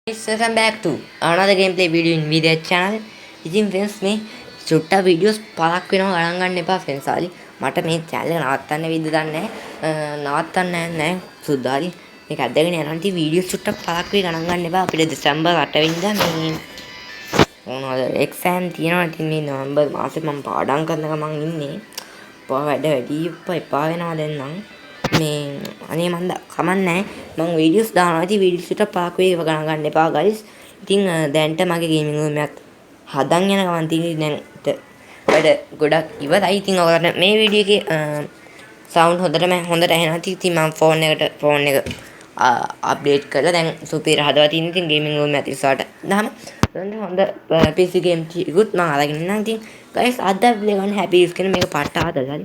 Guys, welcome back to another gameplay video in video channel. ඉතින් friends මේ චුට්ටක් videos පහක් වෙනවා ගණන් ගන්න එපා friends ආලි. මට මේ channel එක නවත්තන්න විදිහ දන්නේ නැහැ. නවත්තන්න නැහැ සුද්දාලි. මේක අදගෙන යනවා. ඉතින් වීඩියෝස් චුට්ටක් පහක් වේ ගණන් ගන්න එපා. අපිට දෙසැම්බර් 8 වෙනිදා මේ මොනවද එක්සෑම් තියෙනවා. ඉතින් මේ නොවැම්බර් මාසේ මම පාඩම් කරන ගමන් ඉන්නේ. වැඩ වැඩි එපා වෙනවා දැන් නම්. මේ අනේ මන්ද කමන්නේ මම වීඩියෝස් දානවා. ඉතින් වීඩියෝස් ටික පාක් වේ ගණන් ගන්න එපා guys. ඉතින් දැන්ට මගේ ගේමින් රූම් එකත් හදන් යන ගමන් තියෙන්නේ දැන් වැඩ ගොඩක් ඉවරයි. ඉතින් ඔයාලට මේ වීඩියෝ එකේ සවුන්ඩ් හොඳට ඇහෙනවා. ඉතින් මම ෆෝන් එක අප්ඩේට් කරලා දැන් සුපිර හදලා තියෙනවා. ඉතින් ගේමින් රූම් එක ඉස්සරහට දාම හොඳ PC game ටිකුත් මම අරගෙන ඉන්නම්. ඉතින් guys අද ප්ලේ කරන හැපි ස්කින් මේක පට්ට හදලා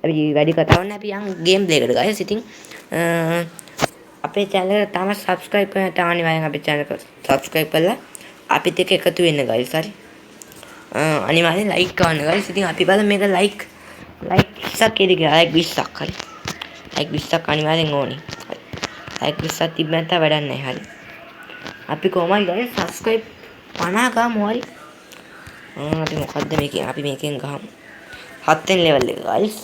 අපි වැඩි කතාවක් නැහැ. අපි යන් ගේම් ප්ලේ එකට guys. ඉතින් අපේ channel එක තාම subscribe කරන්න නැත්නම් අනිවාර්යෙන් අපේ channel එක subscribe කරලා අපිත් එක්ක එකතු වෙන්න guys. හරි. අනිවාර්යෙන් like කරන්න guys. ඉතින් අපි බලමු මේක like 20ක් එද කියලා. like 20ක් හරි. like 20ක් අනිවාර්යෙන් ඕනේ. හරි. like 20ක් තිබ්බ නැත්නම් වැඩක් නැහැ. හරි. අපි කොහොමයි guys subscribe 50 ගමු හරි. අපි මොකද්ද මේකේ අපි මේකෙන් ගහමු. 7 වෙනි level එක guys.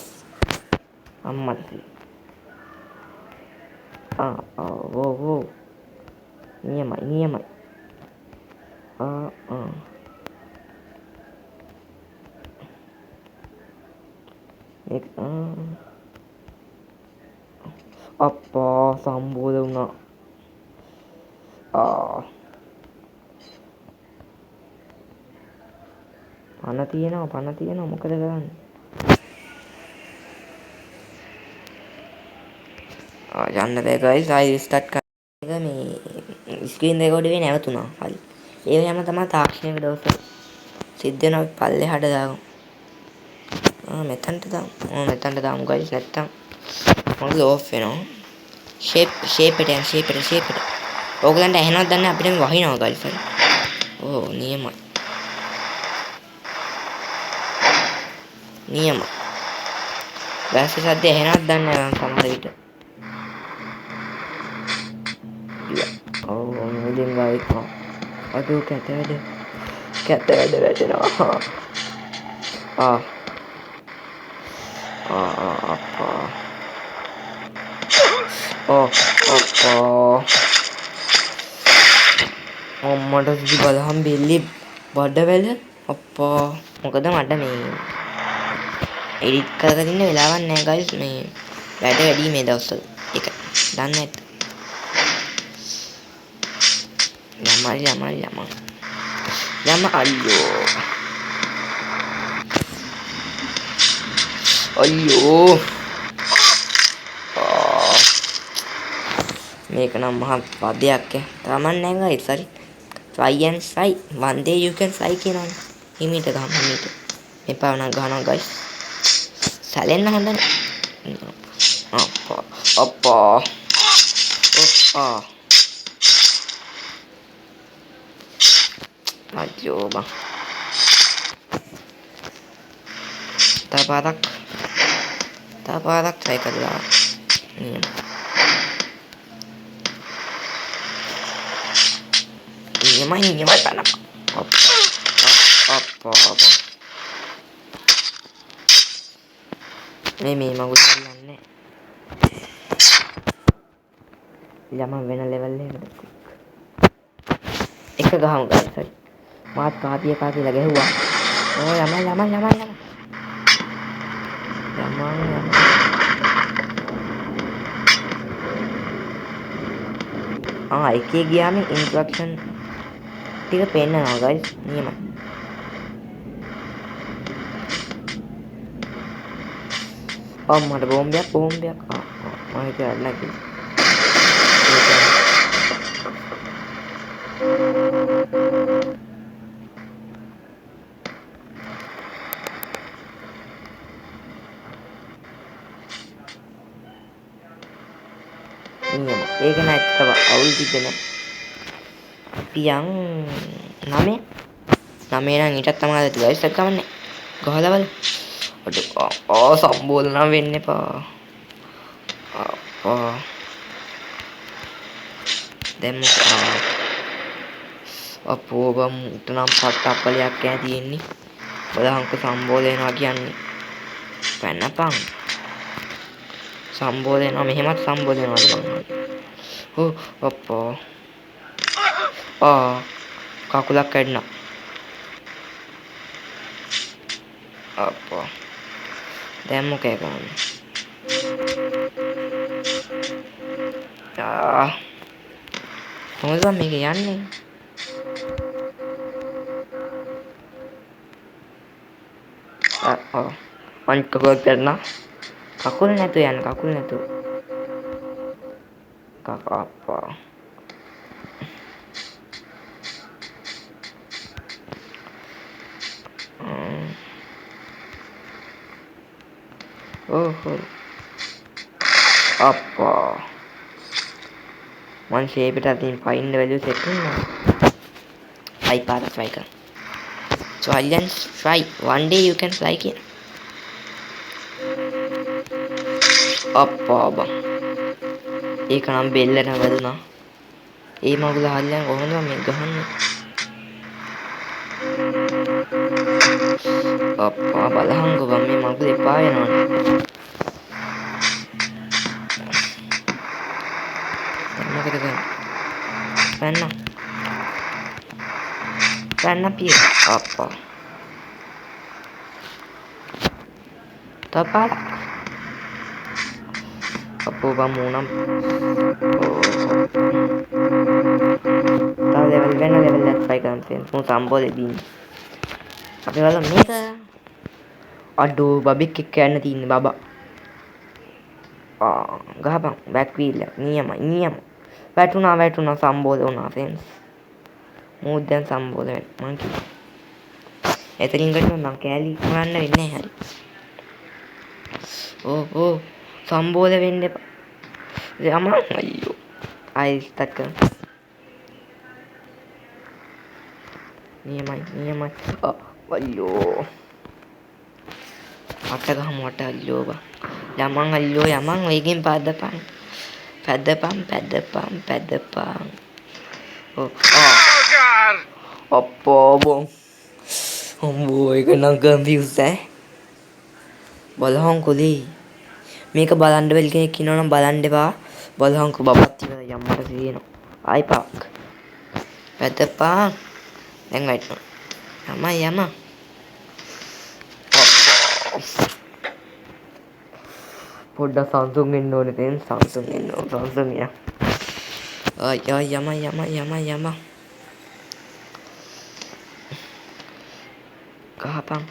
අම්මට ඕ නියමයි මේක අප්පා සම්බෝධ වුණා. පණ තියෙනවා මොකද කරන්නේ? යන්න බෑ guys. ආයි ස්ටාර්ට් කරන්න. මේ ස්ක්‍රීන් රෙකෝඩ් එකේ නැවතුණා. හරි. ඒ වගේම තමයි තාක්ෂණික දවස සිද්ධ වෙන අපි පල්ලෙහාට දාමු. මෙතනට දාමු guys. නැත්තම් මොකද ඕෆ් වෙනවා. ෂේප් එකට. ඕගලන්ට ඇහෙනවද දන්නේ අපිට මේ වහිනවා guys. හරි. ඕ නියමයි. බෑස් සද්ද ඇහෙනවද දන්නේ නැහැ සමහර විට. ඉතින් guys අදෝ කැත වැඩ වැටෙනවා. අප්පා අම්මට සිදි බලහම් බෙල්ලි බඩවැල. අප්පා මොකද මට මේ එඩිට් කරගෙන ඉන්න වෙලාවක් නැහැ guys. මේ වැඩ වැඩි මේ දවස්වල. ඒක දන්නේ නැත්. යම අයියෝ මේක නම් මහා පදයක් තමන්නේ නැහැ guys. හරි. try and try one day you can try කියනවනේ. හිමීට මෙපා නම් ගහනවා guys. සැලෙන්න හොඳ නැහැ. අප්පා අයියෝ බං. තව පාරක් try කරලා නියමයි බලන්න. අප්පා මේ මගුල් හරියන්නේ යම වෙන ලෙවල් එකකට එක ගහමු guys. හරි. මාත් කාපිය කියලා ගැහුවා. යමයි. එකේ ගියාම ඉන්ස්ට්‍රක්ෂන් ටික පෙන්නනවා guys. නියමයි. මට බෝම්බයක් මම හිතුවා නැති. ඒක නැත්තව අවුල් තිබෙන. අපි යන් 9 නම් ඊටත් තමයි guys. එක කමන්නේ. ගහලා බලන්න. සම්බෝල නම් වෙන්න එපා. දැන් අපෝ බම් උතනම් පට්ටප්පලයක් ඈ තියෙන්නේ. බලහන්කො සම්බෝල වෙනවා කියන්නේ. පැනපන්. සම්බෝල වෙනවා මෙහෙමත් සම්බෝල වෙනවාද මං. අප්පා. කකුලක් කැඩුණා. අප්පා. දැන් මොකේ කරන්නේ? කොහොමද මේක යන්නේ? අනිත් කකුල කැඩුණා. කකුල් නැතු යන්න කකුල් නැතු. අප්පා. අප්පා. මං ෂේප්ට අතින් find the value set කරනවා. try කර. So Alliance try. One day you can fly again. අප්පා බං. ඒක නම් බෙල්ලට වැදුනා. ඒ මගුල හරියන්නේ කොහොමද මේ ගහන්නේ? අප්පා බලහන්කෝ බං මේ මගුල එපා වෙනවනේ. මොකද කරන්නේ? පැන්න පිය. අප්පා. තපාල. අපෝ බං මූණම්. තව ලෙවල් එකක් try කරන්න තියෙනවා. මූ සම්බෝලේ දින්නේ. අපි බලමු මේක. අඩෝ බබෙක් එක්ක යන්න තියෙන්නේ බබා. ගහපන් බෑක් වීල් එක නියම. වැටුණා සම්බෝල වුණා ෆ්‍රෙන්ඩ්ස්. මූ දැන් සම්බෝල වෙනවා මං කිව්වා. එතනින් ගන්න නම් කෑලි කරන්න වෙන්නේ නැහැ හරි. සම්බෝල වෙන්න එපා. යමන් අයියෝ. ආයි ස්ටාර්ට් කරමු. නියමයි. අයියෝ. අට ගහමු අයියෝ බා. යමන් වේගෙන් පාදපන්. පැදපන්. අප්පා බොන්. අම්බෝ ඒක නම් කන්ෆියුස් බලහන්කෝ ලේ. මේක බලන්න බැරි කෙනෙක් ඉන්නවනම් බලන්න එපා. බලහන්කෝ බබත් ඉවරයි යම්මට තියෙනවා. ආයි පාක්. පැදපන්. දැන් වැටෙනවා. යම. පොඩ්ඩක් Samsung වෙන්න ඕනේ තෙන් Samsung වෙන්න ඕන Samsung යා. යම. කහපන්.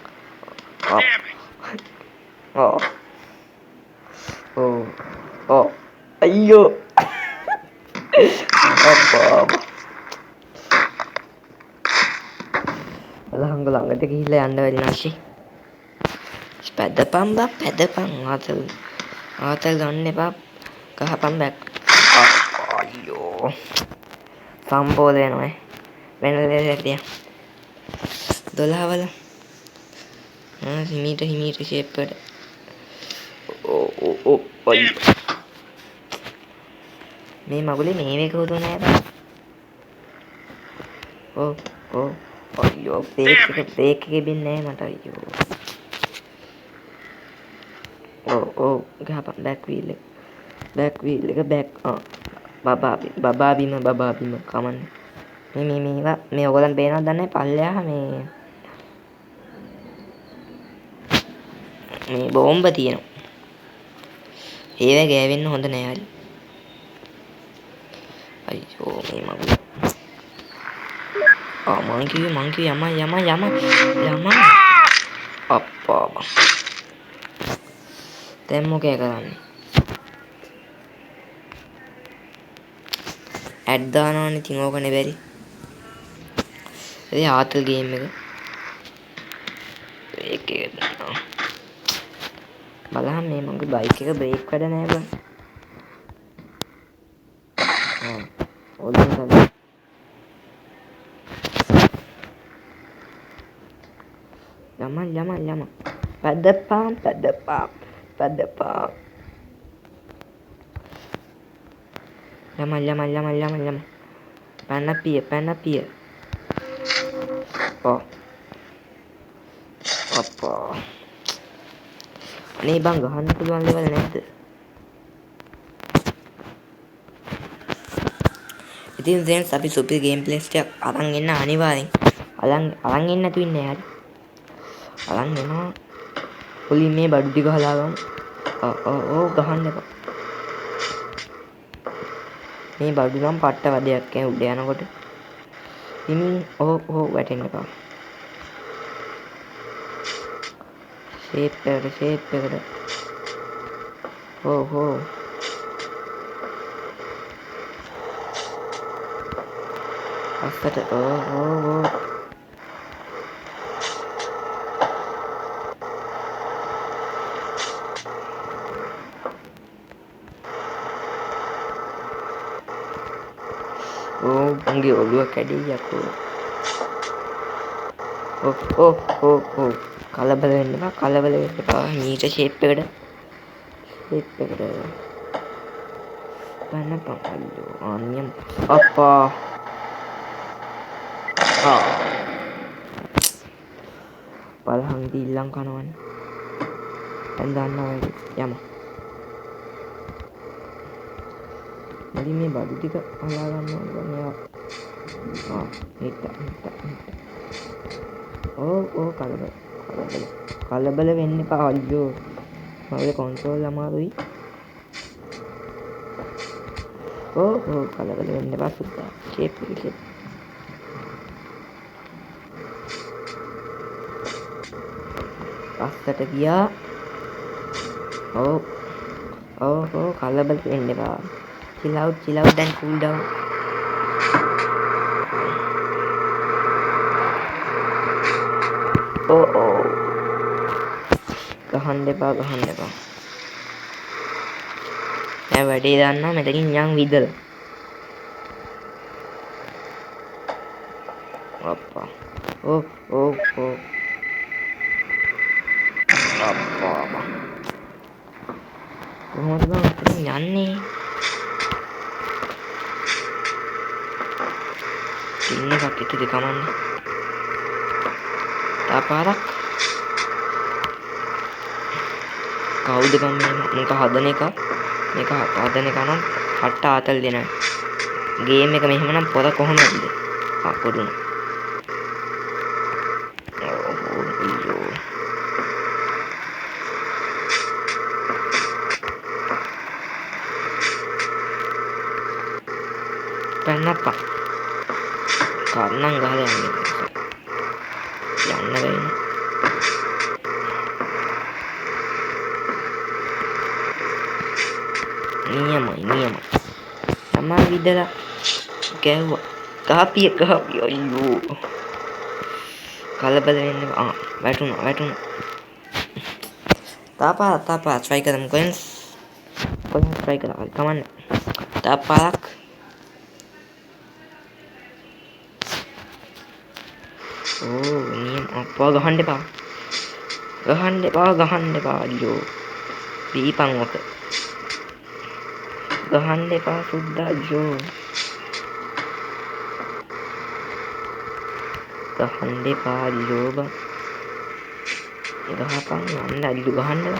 අයියෝ. අප්පා. ළඟට ගිහිල්ලා යන්න වෙයි නැෂි. පැදපන් ආතල් ගන්න එපා. කහපන් බැක්. අයියෝ. සම්බෝල වෙනවා. වෙනදේ 12 වල. හිමීට ෂේප් එකට. අයියෝ. මේ මගුලේ මේ එක හොදු නෑ බං. අයියෝ බ්‍රේක් එකේ බින්නේ නෑ මට අයියෝ. ගහපන් බෑක් වීල් එක බෑක්. බබා බීම කමන්නේ. මේ ඔයගොල්ලන් පේනවද දන්නේ පල්ලෙහා මේ බෝම්බ තියෙනවා. ඒව ගෑවෙන්න හොඳ නෑ හරි. අයියෝ මේ මගුල. මං කිව්වේ යම. අප්පා බං. දැන් මොකේ කරන්නේ? ඇඩ් දානවනේ ඉතින් ඕකනේ බැරි. ඒ ආතල් ගේම් එක. ඒකේ බලහන් මේ මගේ බයික් එක බ්‍රේක් වැඩ නෑ බං. ඔලින් ගන්න. යම. පැදපම්. යම. පැන පිය. අප්පා අනේ බං ගහන්න පුළුවන් ලෙවල් නැද්ද? ඉතින් friends අපි සුපිරි ගේම් ප්ලේස් ටිකක් අරන් එන්න අනිවාර්යෙන්. අරන් එන්න නැතු ඉන්නේ හරි. අරන් එනවා. පොලි මේ බඩු ටික හදාගමු. ඕ ගහන්න එපා. මේ බඩු නම් පට්ට වැඩයක් ඈ උඩ යනකොට. හිමින් ඕ වැටෙන්න එපා. ෂේප් එකට. හෝ. අස්සට ඕ. උන්ගේ ඔළුව කැඩෙයි යකෝ. ඕ. කලබල වෙන්න එපා. මීට ෂේප් එකට. බලන්න පල්ලෝ. අනියම් අප්පා. බලහන් දීල්ලම් කනවනේ. දැන් දන්නවා යම. මදි මේ බඩු ටික හලා ගන්නවා මේවා. හිට. ඕ කලබල වෙන්න එපා අයියෝ. මගේ කන්ට්‍රෝල් අමාරුයි. ඕ කලබල වෙන්න එපා සුද්දා. ෂේප් එක. අස්සට ගියා. ඕ කලබල වෙන්න එපා. chill out and cool down. ඕ ගහන්න එපා. දැන් වැඩේ දන්නා මෙතනින් යන් විදලා. අප්පා. ඕ අප්පා. කොහොමද බං යන්නේ? ඉන්න එකක් ඉතිරි කමන්නේ. තාපාරක්. කවුද බං මේක හදන එක? මේක හදන එක නම් හට්ට ආතල් දෙන. ගේම් එක මෙහෙම නම් පොර කොහොමද? අකුරුන. පන්නප්පා. කාරණම් ගහලා යන්න බැයිනේ. නියමයි. තමා විදලා ගැහුවා. කාපිය අයියෝ. කලබල වෙන්න වැටුණා. තාපා try කරමු කොහෙන්ද try කරා කමන්න. තාපාක් නියම අප්පා ගහන්න එපා අයියෝ. දීපන් ඔක. ගහන්න එපා සුද්දා අයියෝ. ගහන්න එපා අයියෝ බං. ගහපන් යන්න අයියෝ ගහන්න බං.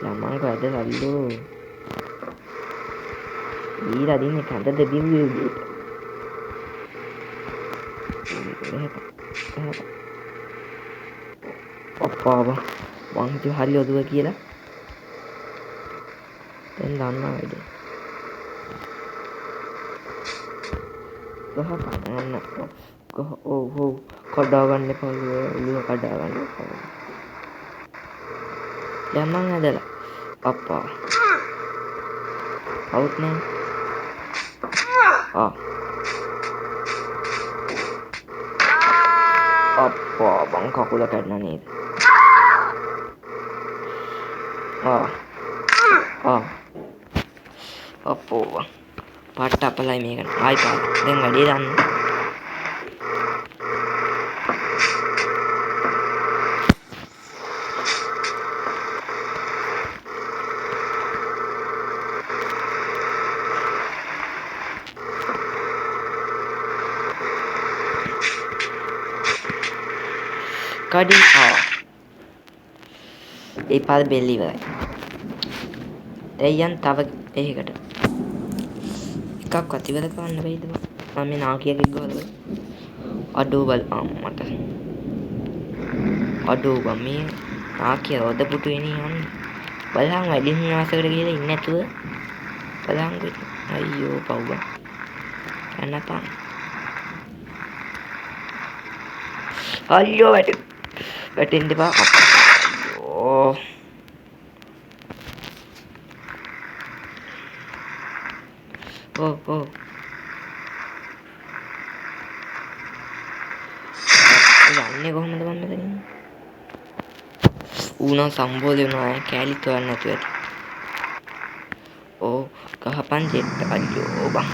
ළමයි වැඩ සල්ලෝ. ඊලා දින්නේ කඳද බිව්වේ උදේට. අප්පා මං හිතුවේ හරි ඔදුව කියලා. දැන් දන්නවා වැඩේ. ඔව් කඩා ගන්න එපා ඔළුව කඩා ගන්න එපා. දැන් මං ඇදලා අප්පා අවුට් නේ. අප්පා බං කකුල කැඩුණා නේද? අප්පෝ පට්ට අපලයි මේක. ආයි පාර. දැන් වැඩේ දන්න. කඩින් ඒ පාද බෙල්ල ඉවරයි. දැන් තව එහෙකට එකක්වත් ඉවර කරන්න බැයිද මම මේ නාකියගේ ගහලා අඩෝ බල මට අඩෝ බම් මේ නාකිය රොද පුටු වෙන්නේ යන්නේ බලහන් වැඩි හිනාසකට ගිහලා ඉන්නේ නැතුව බලහන් අයියෝ පව්ව එන්නපා අයියෝ වැටෙන්න එපා අයියෝ Oh. යන්නේ කොහමද මම මෙතන ඉන්නේ? ඌනම් සම්බෝධි වෙනවා කැලිත් හොයන්න නැතුව ඇති. ඕ ගහපන් ජෙට් අයියෝ බං.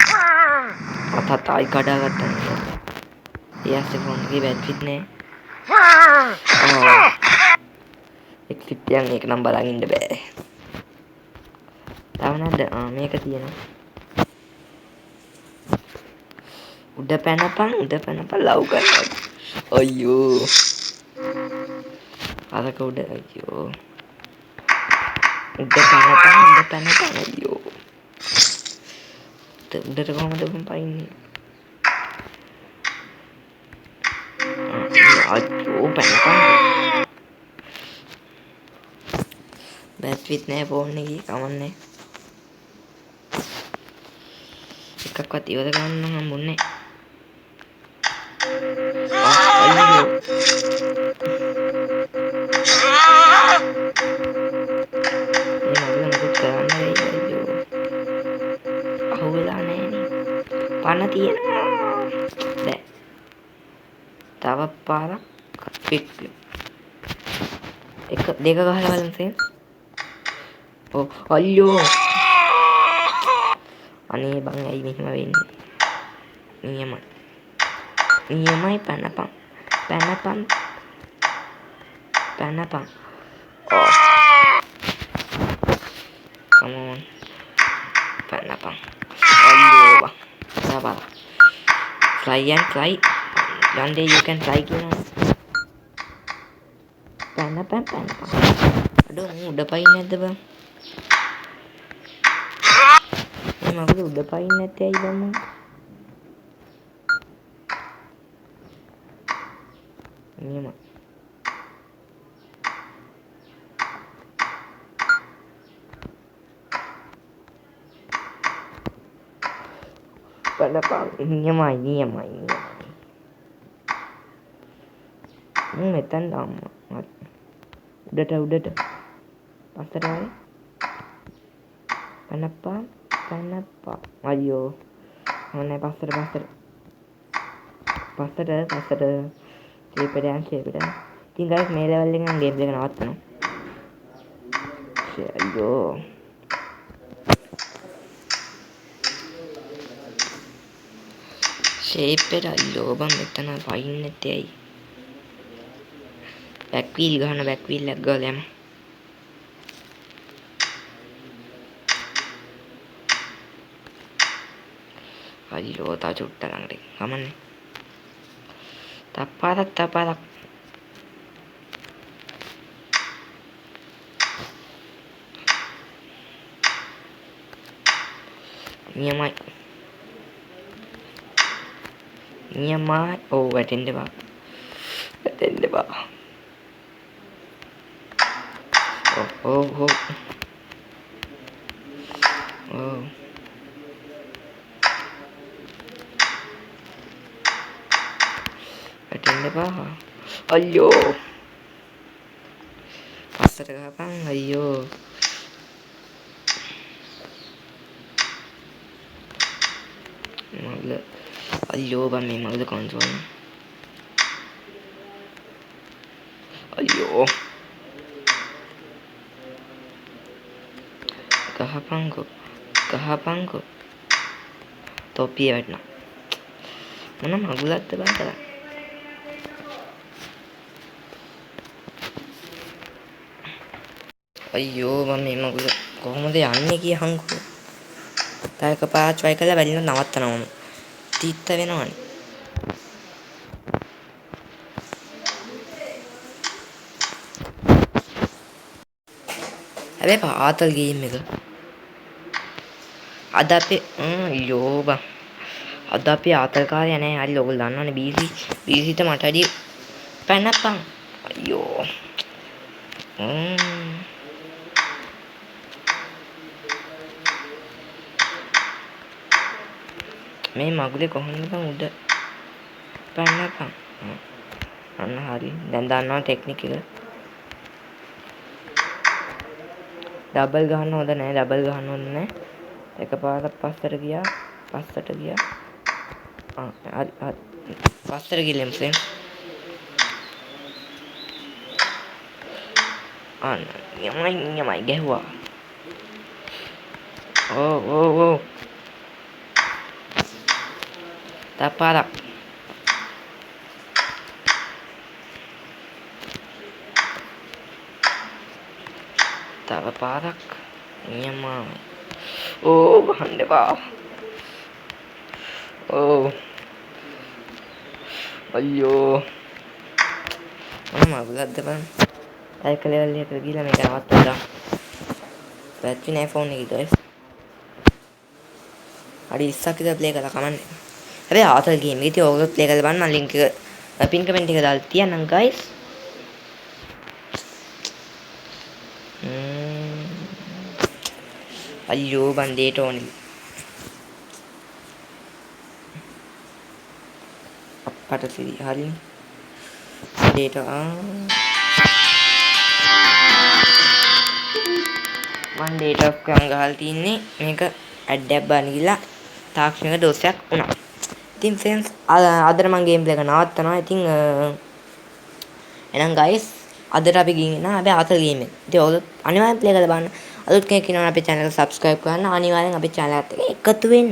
අතත් ආයි කඩාගත්තා. ඊයස්සේ ෆෝන් එකේ බැටරිත් නැහැ. එක්සිට් යන් එක නම් බලන් ඉන්න බෑ. තව නැද්ද? මේක තියෙනවා. උඩ පැනපන් ලව් කරනවා. අයියෝ. අරක උඩ අයියෝ. උඩ පැනපන් අයියෝ. උඩට කොහමද මම පයින්නේ? අයියෝ පැනපන්. බැටරිත් නැහැ ෆෝන් එකේ කමන්නේ. එකක්වත් ඉවර ගන්න හම්බුන්නේ නැහැ. පණ තියෙනවා බෑ තව පාරක් පික් එක දෙක ගහලා බලන්න ෆ්‍රෙන්ඩ් ඔව් අයියෝ අනේ බං ඇයි මෙහෙම වෙන්නේ නියමයි පැනපන් come on පැනපන් අයියෝ බං Sabar. Fly and fly. One day you can fly කියනවා. පැනපන්. අඩෝ මම උඩ පයින් නැද්ද බං? මම උඩ පයින් නැත්තේ ඇයි බං මම? නියම. Panapang නියමයි මෙතන දාන්න උඩට පස්සට ආවේ පැනපන් අයියෝ මොනේ පස්සට ෂේප් එක ඉතින් ගයිස් මේ ලෙවල් එකෙන් ගේම් එක නවත්තනවා අයියෝ ෂේප් එක අයියෝ බං මෙතන පයින් නැත්තේ ඇයි බැක් වීල් එකක් ගාලා යමු අයියෝ තා චුට්ට ළඟට කමන්නේ තපාරක් නියමයි ඔව් වැටෙන්න බා ඔව් වැටෙන්න බා අයියෝ පස්සට ගහපන් අයියෝ මගල අයියෝ බං මේ මගල කන්ට්‍රෝල් අයියෝ ගහපන්කෝ තොප්පිය වැටෙනවා මොන මගුලක්ද බං කරා අයියෝ මම මේ මගුල කොහොමද යන්නේ කියහන්කෝ තායක පාච් වයි කළා බැලින්න නවත්තනවා මම තීත්ත වෙනවනේ හැබැයි පාතල් ගේම් එක. අද අපි අයියෝ බං. අද අපි ආතල් කාර්යය නෑ. හරි ඔයගොල්ලෝ දන්නවනේ BC ට මට වැඩි පැනපන්. අයියෝ. මේ මගුලේ කොහොමද බං උඩ පැනපන්. අන්න හරි. දැන් දන්නවා ටෙක්නික් එක. ඩබල් ගහන්න හොඳ නෑ. ඩබල් ගහන්න හොඳ නෑ. එකපාරක් පස්සට ගියා. හරි. පස්සට ගිහලා ෆ්‍රෙන්ඩ්. අන්න යමයි ගැහුවා. ඕ. තපාරක්. තව පාරක්. යමයි. ඕ ගහන්න එපා. ඕ අයියෝ මගුලක්ද බං. ඒක ලෙවල් එකට ගිහලා මේක නවත්තලා බැටරි නෑ ෆෝන් එකේ ගයිස්. හරි 20ක් විතර ප්ලේ කරලා කමන්නේ. හැබැයි ආතල් ගේම් එකේ ඉතින් ඔයගොල්ලෝ ප්ලේ කරලා බලන්න. මම ලින්ක් එක පින් කමෙන්ට් එක දාලා තියන්නම් ගයිස්. අයියෝ බන්දේට ඕනේ. අපට සිරි හරිනේ. ඩේට මන් ඩේටා ඔෆ් ගම් ගහලා තින්නේ. මේක ඇඩ් එකක් බලන්න ගිහලා තාක්ෂණික දෝෂයක් වුණා. ඉතින් ෆ්‍රෙන්ඩ්ස් අදට මම ගේම් ප්ලේ එක නවත්තනවා. ඉතින් එහෙනම් ගයිස් අදට අපි ගිහින් එනවා. හැබැයි අතල් ගේම් එක. ඉතින් ඔයගොල්ලෝ අනිවාර්යෙන් ප්ලේ කරලා බලන්න. අලුත් කෙනෙක් ඉන්නවනම් අපේ channel එක subscribe කරන්න. අනිවාර්යෙන් අපේ channel එකත් එක්ක එකතු වෙන්න.